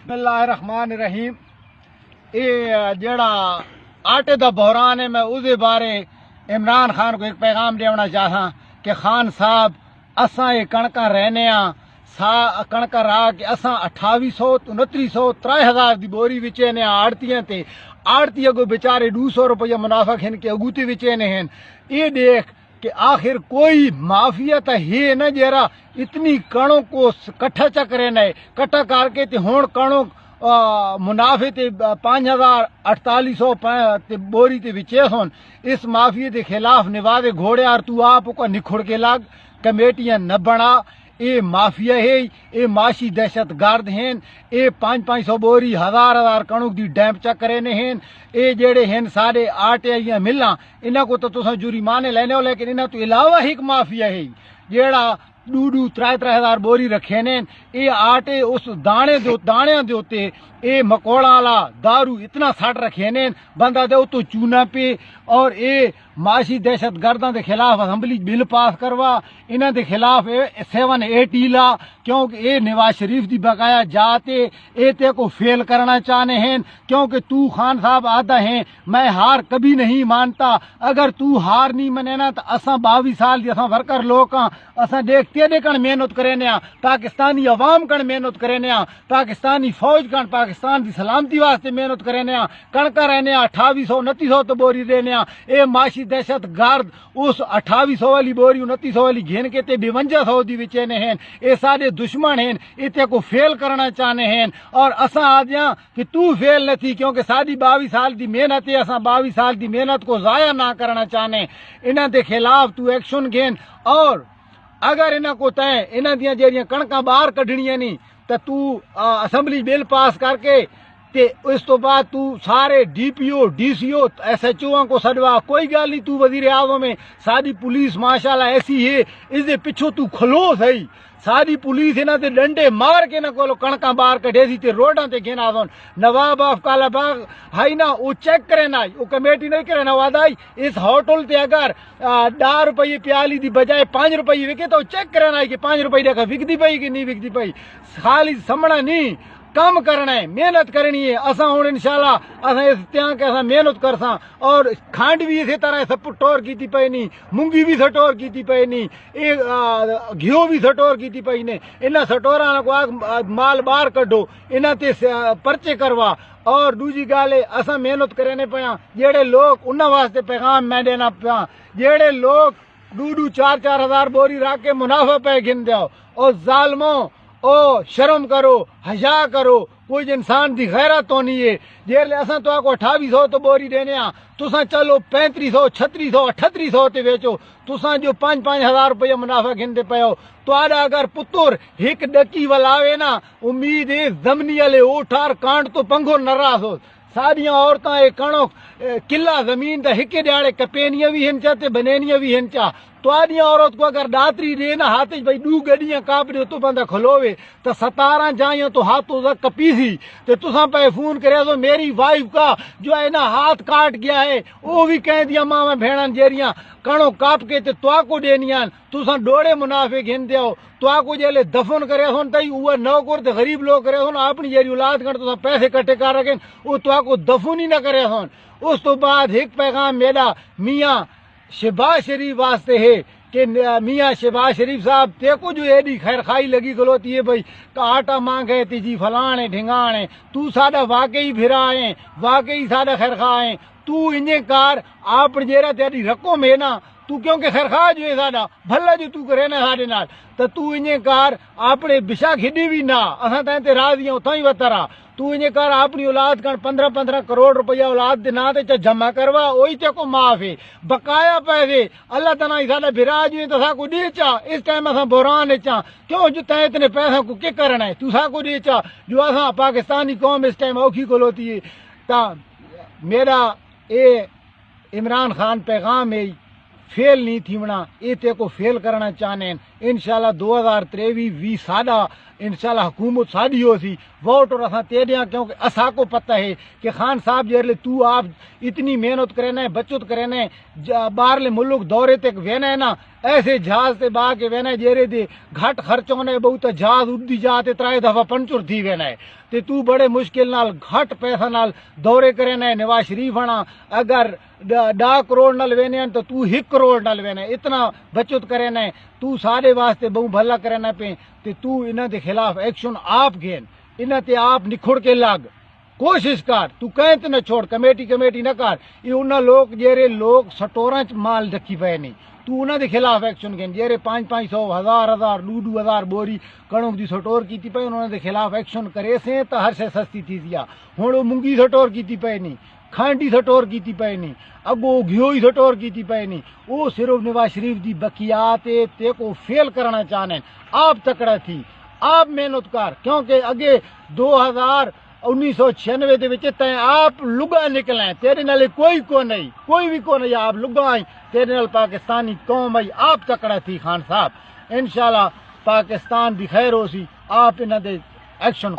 بسم اللہ الرحمن الرحیم. یہ جڑا آٹے دا بحران ہے، میں اس بارے عمران خان کو ایک پیغام دینا چاہتا کہ خان صاحب اساں یہ کنکاں رہنے کنکاں راہ کہ اساں 2800 2900 3000 دی بوری وچینے آڑتیاں تے آڑتی اگو بیچارے 200 روپیہ منافع کھن کے اگوتی وچینے ہیں. یہ دیکھ کہ آخر کوئی مافیا تو ہے نہ جیرا اتنی کڑوں کو کٹھا چکرے نئے کٹھا کر کے تے ہون کڑوں منافع تے 5800 تے بوری تے وچے سن. اس مافیا کے خلاف نوازے گھوڑے اور تو آپ کو نکھڑ کے لگ کمیٹیاں نہ بنا. اے مافیا ہے، اے معاشی دہشت گرد ہیں. اے 500 بوری 1000 کنک دی ڈیمپ چکرے نے ہیں. اے جڑے ہیں سارے آٹے یا ملاں انہاں کو تو تساں جرمانے لینے ہو، لیکن انہاں تو علاوہ ایک مافیا ہے جیڑا 2-3 بوری رکھے نے. اے آٹے اس دانے دے اوتے اے مکوڑا والا دارو اتنا سٹ رکھے نے بندہ دے تو چونا پہ. اور اے معاشی دہشت گرداں دے خلاف اسمبلی بل پاس کروا، انہاں دے خلاف 780 لا، کیونکہ اے نواز شریف دی بقایا جاتے اے تے کو فیل کرنا چاہنے ہیں. کیونکہ تو خان صاحب آدھا ہیں میں ہار کبھی نہیں مانتا. اگر تو ہار نہیں منے تو اساں 22 سال دی اساں ورکر لوگ ہاں، اساں دیکھتے کن محنت کرنے ہاں، پاکستانی عوام کن محنت کرنے ہاں، پاکستانی فوج کن پاکستان دی سلامتی واسطے محنت کرنے ہاں. کنکا رہنے 2800 2900 تو بوری دینے ہاں. اے معاشی دہشت گرد اس 2800 والی بوری 2900 والی گھن کے تے 5200 دی وچے ہیں. اے سارے دشمن ہیں، اتے کو فیل کرنا چاہنے ہیں. اور اساں آدیاں کہ تو فیل نہ تھی، کیونکہ ساری 22 سال دی محنت ہے، اساں 22 سال دی محنت کو ضائع نہ کرنا چاہنے. انہاں دے خلاف تو ایکشن گھن. اور اگر انہاں کو تے انہاں دیاں جڑیاں کنکاں باہر کڈھنیاں نہیں تو اسمبلی بل پاس کر کے تے اس تو بعد تو سارے D P O D C O S H O کو سدوا. کوئی گل نہیں، تو وزیر اعظم میں ساری پولیس ماشاءاللہ ایسی ہے، اس دے پچھو تو کھلو صحیح. ساری پولیس انہاں تے ڈنڈے مار کے نہ کولو کنکاں باہر کڈھے سی تے روڈاں تے گھنا دون. نواب آف کالا باغ ہائی نا وہ چیک کرے نا، وہ کمیٹی نہیں کرے نا وادائی اس ہوٹل تے اگر 10 روپے پیالی دی بجائے 5 روپے وکے تو چیک کرے نا کہ 5 روپے کا وکدی پئی کہ نہیں وکدی پئی. خالی سمنا نہیں، کام کرنا ہے، محنت کرنی ہے. اساں ہن انشاءاللہ اساں اس تیاں کہ اساں محنت کرساں. اور کھانڈ بھی اسی طرح سب ٹور کیتی پئی نہیں، مونگی بھی سٹور کیتی پئی نہیں، گھیو بھی سٹور کیتی پئی نے. انہاں سٹوراں کو مال باہر کڈو، انہاں تے پرچے کروا. اور دوسری گل ہے اساں محنت کرنے پیاں. جڑے لوگ انہاں واسطے پیغام میں دینا پیاں، جڑے لوگ 2-4 ہزار بوری رکھ کے منافع پہ گن دیو. اور ظالموں او شرم کرو، حیا کرو. کوئی انسان دی غیرت تو نہیں ہے. جیلے اساں تو کو 2800 تو بوری دینے ہاں، تساں چلو 3500 3600 3800 تے بیچو. تساں جو 5-5 ہزار روپیہ منافع گھندے پے ہو. تو اگر پتر ایک ڈکی ولاوے نا، امید ہے زمنی والے اوٹھار کانٹ تو پنگو نہ راسو. ساریاں عورتاں اے کنو قلعہ زمین دا ہکے دیاڑے کپینیاں بھی ہنچا تے بنینیاں بھی ہنچا. تو آدیاں عورت کو اگر داتری دے نا ہاتھ بھائی 2 گڈیاں کاپ دے تو بندہ کھلوے تو 17 جائیں تو ہاتھوں دا کپی سی. تو تساں پہ فون کرے تو میری وائف کا جو ہے نا ہاتھ کاٹ گیا ہے، وہ بھی کہہ دیا ماں بھیڑان جیریاں کنو کاپ کے تے تو کو دینیاں. تساں ڈوڑے منافع گھن دیو. تو کو جیلے دفن کرے سن تئی وہ نوکر تے غریب لوگ کرے سن اپنی جیری اولاد کر تو پیسے کٹے کر رکھیں، وہ تو کو دفن ہی نہ کرے سن. اس تو بعد ایک پیغام میرا میاں شہباز شریف واسطے ہے کہ میاں شہباز شریف صاحب تے کو جو ایڈی خیر خائی لگی گلوتی ہے بھائی کہ آٹا مانگے تی جی فلانے ڈھنگانے. تو ساڈا واقعی بھرا ہے، واقعی ساڈا خیر خواہ ہے. تو انجے کار آپ جیرا تیری رقم ہے نا، تو کیونکہ خیر خواہ جو ہے ساڈا بھلا جو تو کرے نا ساڈے نال، تو انجے کار اپنے بشا کھڈی بھی نہ اساں تے تے راضی ہوں تھیں وترا. تو انجے کار اپنی اولاد کن 15 کروڑ روپیہ اولاد دے نا تے جمع کروا، وہی تے کو معاف ہے. بقایا پیسے اللہ تعالیٰ ساڈا بھرا جو ہے تو سا کو دے چا. اس ٹائم اساں بحران چا کیوں جو تے اتنے پیسہ کو کیا کرنا ہے. تو سا کو دے چا جو اساں پاکستانی قوم اس ٹائم اوکھی کھلوتی ہے. تا میرا اے عمران خان پیغام ہے فیل نہیں تھیونا، یہ تے کو فیل کرنا چاہنے انشاءاللہ 2023 سادہ انشاءاللہ حکومت سادی ہو سی ووٹ اور اساں تے دیاں، کیونکہ اسا کو پتہ ہے کہ خان صاحب جیرے تو آپ اتنی محنت کرنا ہے، بچت کرنا ہے، باہرلے ملک دورے تک وینا ہے نا، ایسے جہاز تے با کے وینا ہے جیرے دے گھٹ خرچ ہونا ہے، بہت جہاز اڈی جاتے 3 دفعہ پنچر تھی وینا ہے تے تو بڑے مشکل نال گھٹ پیسہ نال دورے کرنا ہے۔ نواز شریف آنا اگر 10 کروڑ نال وینے ہیں تو 1 کروڑ نال وینا ہے، اتنا بچت کرنا ہے، تو سارے واسطے بہت بھلا کرنا پہ تے تو انہاں دے خلاف ایکشن آپ گھن، انہاں تے آپ نکھڑ کے لگ کوشش کر، تو کہیں تے نہ چھوڑ، کمیٹی نہ کر، یہ انہاں لوگ جیرے لوگ سٹوراں چ مال رکھی پئے نہیں، تو انہاں دے خلاف ایکشن گھن، جیرے 500 1000 2,000 بوری کنک دی سٹور کیتی پئے انہاں دے خلاف ایکشن کرے سے تو ہر شے سستی تھی دیا، ہن وہ مونگی سٹور کیتی پئے نہیں، کھانڈی سٹور کیتی پئے نہیں، اگو گھیوئی سٹور کیتی پئے نہیں، وہ صرف نواز شریف دی بقیات تے کو فیل کرنا چاہنے، آپ تکڑا تھی، آپ محنت کر، کیونکہ اگے 1996 دے وچ تے آپ لگا نکلے، تیرے نال کوئی نہیں، کوئی بھی کو نہیں، آپ لگا آئی، تیرے نال پاکستانی قوم آئی، آپ تکڑا تھی خان صاحب، انشاءاللہ پاکستان دی خیر ہو سی، آپ انہاں دے ایکشن